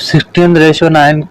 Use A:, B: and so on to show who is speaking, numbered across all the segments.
A: 16:9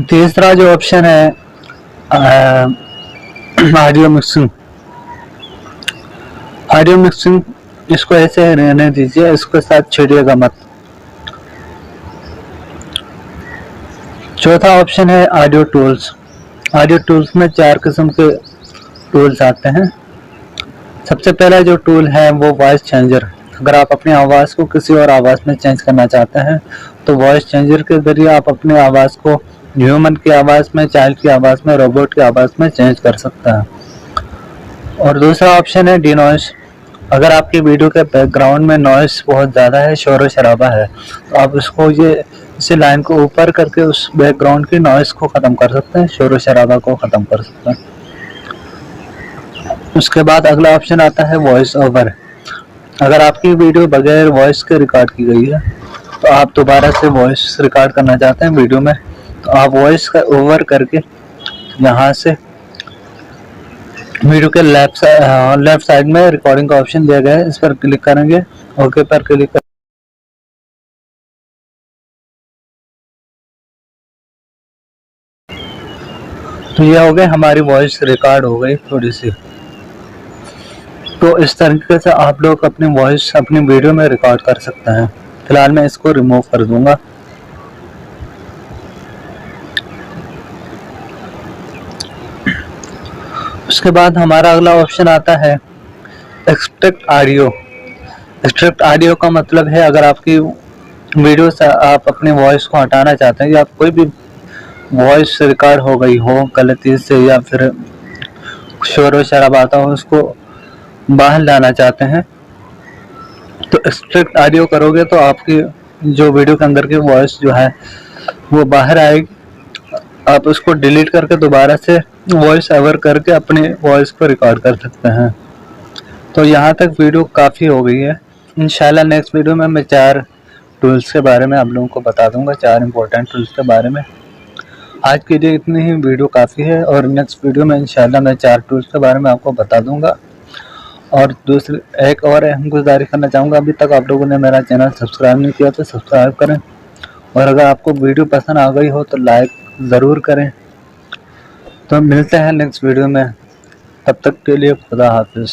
A: तीसरा जो ऑप्शन है ऑडियो मिक्सिंग। ऑडियो मिक्सिंग इसको ऐसे रहने दीजिए, इसके साथ छेड़िएगा मत। चौथा ऑप्शन है ऑडियो टूल्स। ऑडियो टूल्स में 4 किस्म के टूल्स आते हैं। सबसे पहला जो टूल है वो वॉइस चेंजर। अगर आप अपनी आवाज़ को किसी और आवाज़ में चेंज करना चाहते हैं तो वॉइस चेंजर के जरिए आप अपनी आवाज़ को ह्यूमन की आवाज़ में, चाइल्ड की आवाज़ में, रोबोट की आवाज़ में चेंज कर सकता है। और दूसरा ऑप्शन है डिनॉइस। अगर आपकी वीडियो के बैकग्राउंड में नॉइस बहुत ज़्यादा है, शोर व शराबा है, तो आप इसी लाइन को ऊपर करके उस बैकग्राउंड की नॉइस को ख़त्म कर सकते हैं, शोर व शराबा को ख़त्म कर सकते हैं। उसके बाद अगला ऑप्शन आता है वॉइस ओवर। अगर आपकी वीडियो बगैर वॉइस के रिकॉर्ड की गई है तो आप दोबारा से वॉइस रिकॉर्ड करना चाहते हैं वीडियो में, तो आप वॉइस का ओवर करके यहाँ से वीडियो के लेफ्ट साइड में रिकॉर्डिंग का ऑप्शन दिया गया है, इस पर क्लिक करेंगे, ओके पर क्लिक कर तो ये हो गए, हमारी वॉइस रिकॉर्ड हो गई थोड़ी सी। तो इस तरीके से आप लोग अपनी वॉइस अपनी वीडियो में रिकॉर्ड कर सकते हैं। फिलहाल मैं इसको रिमूव कर दूंगा। उसके बाद हमारा अगला ऑप्शन आता है एक्सट्रैक्ट ऑडियो। एक्सट्रैक्ट ऑडियो का मतलब है अगर आपकी वीडियो से आप अपनी वॉइस को हटाना चाहते हैं या कोई भी वॉइस रिकॉर्ड हो गई हो गलती से या फिर शोर व शराबा आता हो, उसको बाहर लाना चाहते हैं, तो एक्सट्रैक्ट ऑडियो करोगे तो आपकी जो वीडियो के अंदर की वॉइस जो है वो बाहर आएगी। आप उसको डिलीट करके दोबारा से वॉइस ओवर करके अपनी वॉइस को रिकॉर्ड कर सकते हैं। तो यहाँ तक वीडियो काफ़ी हो गई है। इंशाल्लाह नेक्स्ट वीडियो में मैं 4 टूल्स के बारे में आप लोगों को बता दूंगा, 4 इंपॉर्टेंट टूल्स के बारे में। आज के लिए इतनी ही वीडियो काफ़ी है और नेक्स्ट वीडियो में इंशाल्लाह मैं 4 टूल्स के बारे में आपको बता दूंगा। और दूसरी एक और अहम गुजारिश करना चाहूँगा, अभी तक आप लोगों ने मेरा चैनल सब्सक्राइब नहीं किया तो सब्सक्राइब करें, और अगर आपको वीडियो पसंद आ गई हो तो लाइक ज़रूर करें। तो मिलते हैं नेक्स्ट वीडियो में, तब तक के लिए खुदा हाफिज़।